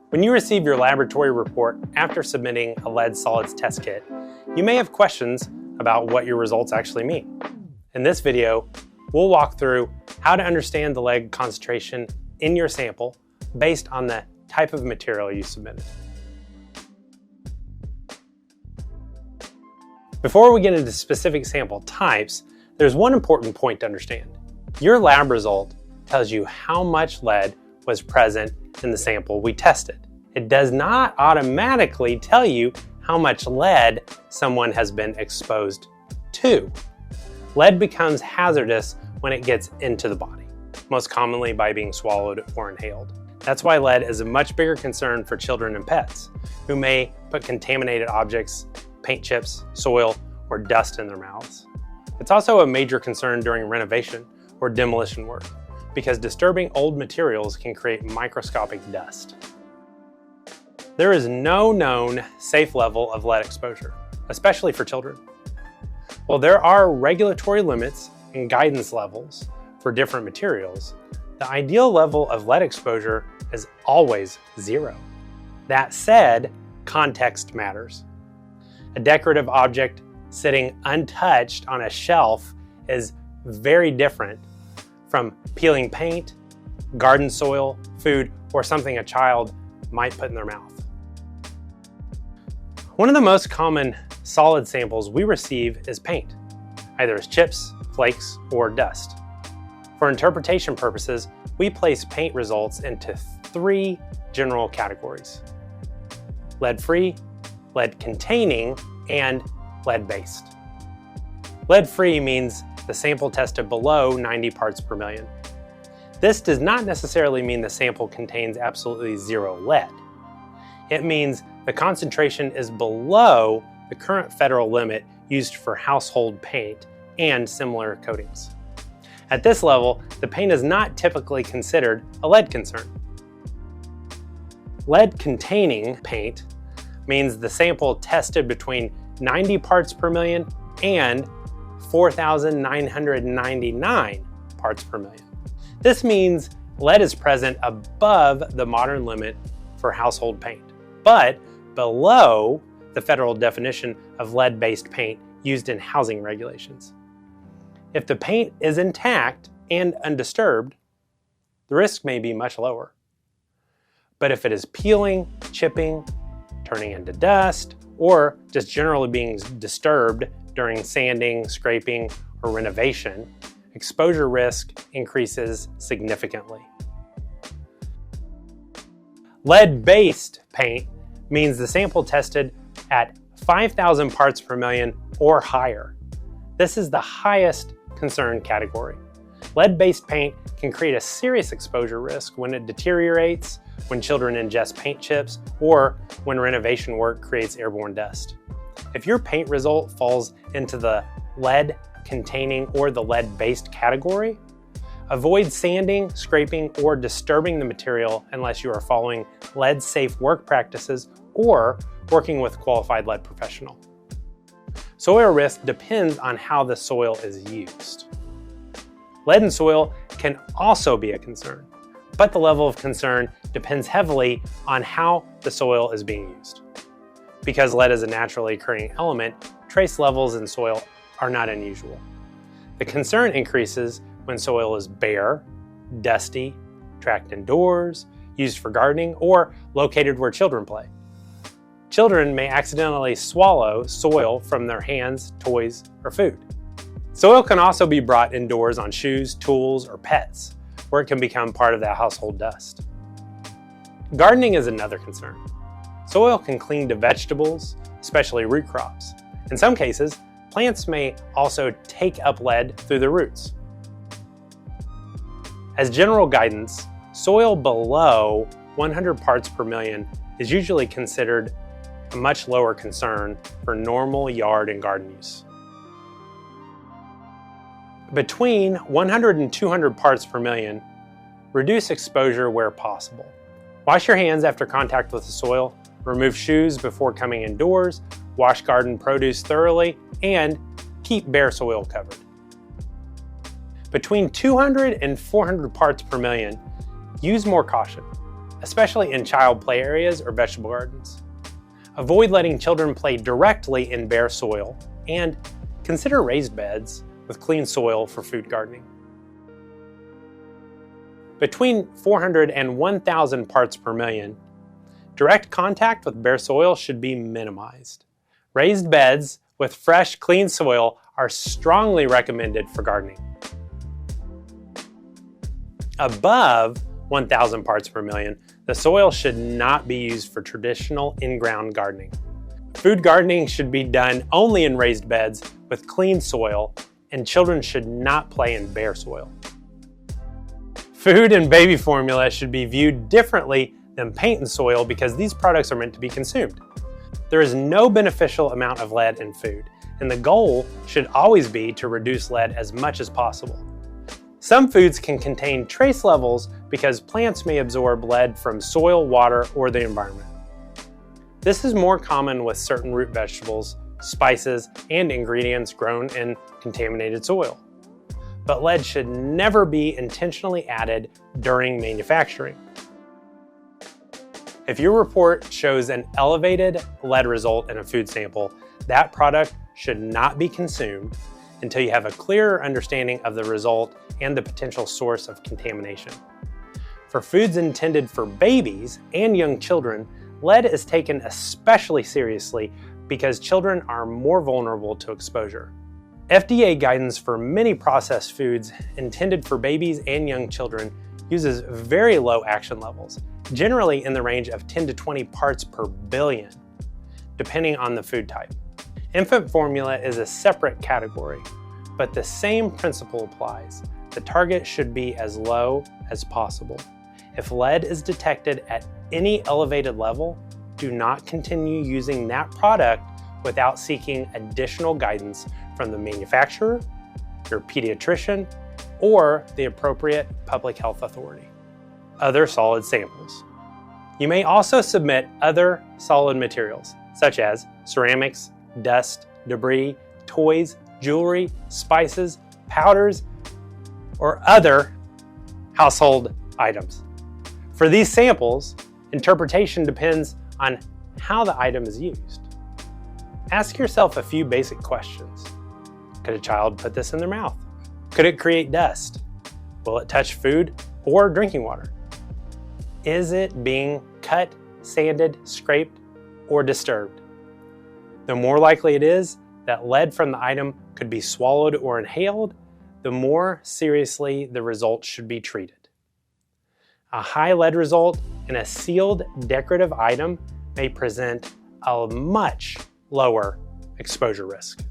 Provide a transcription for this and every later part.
When you receive your laboratory report after submitting a lead solids test kit, you may have questions about what your results actually mean. In this video, we'll walk through how to understand the lead concentration in your sample based on the type of material you submitted. Before we get into specific sample types, there's one important point to understand. Your lab result tells you how much lead was present in the sample we tested. It does not automatically tell you how much lead someone has been exposed to. Lead becomes hazardous when it gets into the body, most commonly by being swallowed or inhaled. That's why lead is a much bigger concern for children and pets who may put contaminated objects, paint chips, soil, or dust in their mouths. It's also a major concern during renovation or demolition work because disturbing old materials can create microscopic dust. There is no known safe level of lead exposure, especially for children. While there are regulatory limits and guidance levels for different materials, the ideal level of lead exposure is always 0. That said, context matters. A decorative object sitting untouched on a shelf is very different from peeling paint, garden soil, food, or something a child might put in their mouth. One of the most common solid samples we receive is paint, either as chips, flakes, or dust. For interpretation purposes, we place paint results into 3 general categories: lead-free, lead-containing, and lead-based. Lead-free means the sample tested below 90 parts per million. This does not necessarily mean the sample contains absolutely 0 lead. It means the concentration is below the current federal limit used for household paint and similar coatings. At this level, the paint is not typically considered a lead concern. Lead-containing paint means the sample tested between 90 parts per million and 4,999 parts per million. This means lead is present above the modern limit for household paint, but below the federal definition of lead-based paint used in housing regulations. If the paint is intact and undisturbed, the risk may be much lower. But if it is peeling, chipping, turning into dust, or just generally being disturbed during sanding, scraping, or renovation, exposure risk increases significantly. Lead-based paint means the sample tested at 5,000 parts per million or higher. This is the highest concern category. Lead-based paint can create a serious exposure risk when it deteriorates, when children ingest paint chips, or when renovation work creates airborne dust. If your paint result falls into the lead-containing or the lead-based category, avoid sanding, scraping, or disturbing the material unless you are following lead-safe work practices or working with a qualified lead professional. Soil risk depends on how the soil is used. Lead in soil can also be a concern, but the level of concern depends heavily on how the soil is being used. Because lead is a naturally occurring element, trace levels in soil are not unusual. The concern increases when soil is bare, dusty, tracked indoors, used for gardening, or located where children play. Children may accidentally swallow soil from their hands, toys, or food. Soil can also be brought indoors on shoes, tools, or pets, where it can become part of that household dust. Gardening is another concern. Soil can cling to vegetables, especially root crops. In some cases, plants may also take up lead through the roots. As general guidance, soil below 100 parts per million is usually considered a much lower concern for normal yard and garden use. Between 100 and 200 parts per million, reduce exposure where possible. Wash your hands after contact with the soil, remove shoes before coming indoors, wash garden produce thoroughly, and keep bare soil covered. Between 200 and 400 parts per million, use more caution. especially in child play areas or vegetable gardens. Avoid letting children play directly in bare soil, and consider raised beds with clean soil for food gardening. Between 400 and 1,000 parts per million, direct contact with bare soil should be minimized. Raised beds with fresh, clean soil are strongly recommended for gardening. Above 1,000 parts per million, the soil should not be used for traditional in-ground gardening. Food gardening should be done only in raised beds with clean soil, and children should not play in bare soil. Food and baby formula should be viewed differently than paint and soil because these products are meant to be consumed. There is no beneficial amount of lead in food, and the goal should always be to reduce lead as much as possible. Some foods can contain trace levels because plants may absorb lead from soil, water, or the environment. This is more common with certain root vegetables, spices, and ingredients grown in contaminated soil. But lead should never be intentionally added during manufacturing. If your report shows an elevated lead result in a food sample, that product should not be consumed until you have a clearer understanding of the result and the potential source of contamination. For foods intended for babies and young children, lead is taken especially seriously because children are more vulnerable to exposure. FDA guidance for many processed foods intended for babies and young children uses very low action levels, generally in the range of 10 to 20 parts per billion, depending on the food type. Infant formula is a separate category, but the same principle applies. The target should be as low as possible. If lead is detected at any elevated level, do not continue using that product without seeking additional guidance from the manufacturer, your pediatrician, or the appropriate public health authority. Other solid samples. You may also submit other solid materials, such as ceramics, dust, debris, toys, jewelry, spices, powders, or other household items. For these samples, interpretation depends on how the item is used. Ask yourself a few basic questions. Could a child put this in their mouth? Could it create dust? Will it touch food or drinking water? Is it being cut, sanded, scraped, or disturbed? The more likely it is that lead from the item could be swallowed or inhaled, the more seriously the result should be treated. A high lead result in a sealed decorative item may present a much lower exposure risk.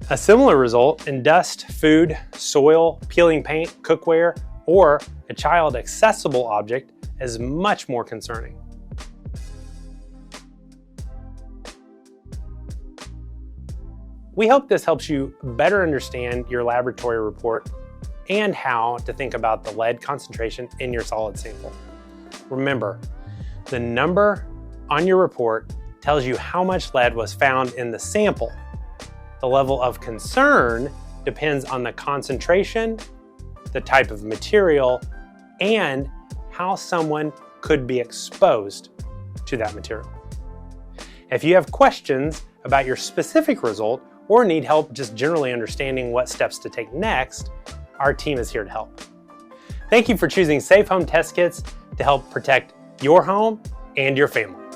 A similar result in dust, food, soil, peeling paint, cookware, or a child accessible object is much more concerning. We hope this helps you better understand your laboratory report and how to think about the lead concentration in your solid sample. Remember, the number on your report tells you how much lead was found in the sample. The level of concern depends on the concentration, the type of material, and how someone could be exposed to that material. If you have questions about your specific result or need help just generally understanding what steps to take next, our team is here to help. Thank you for choosing Safe Home Test Kits to help protect your home and your family.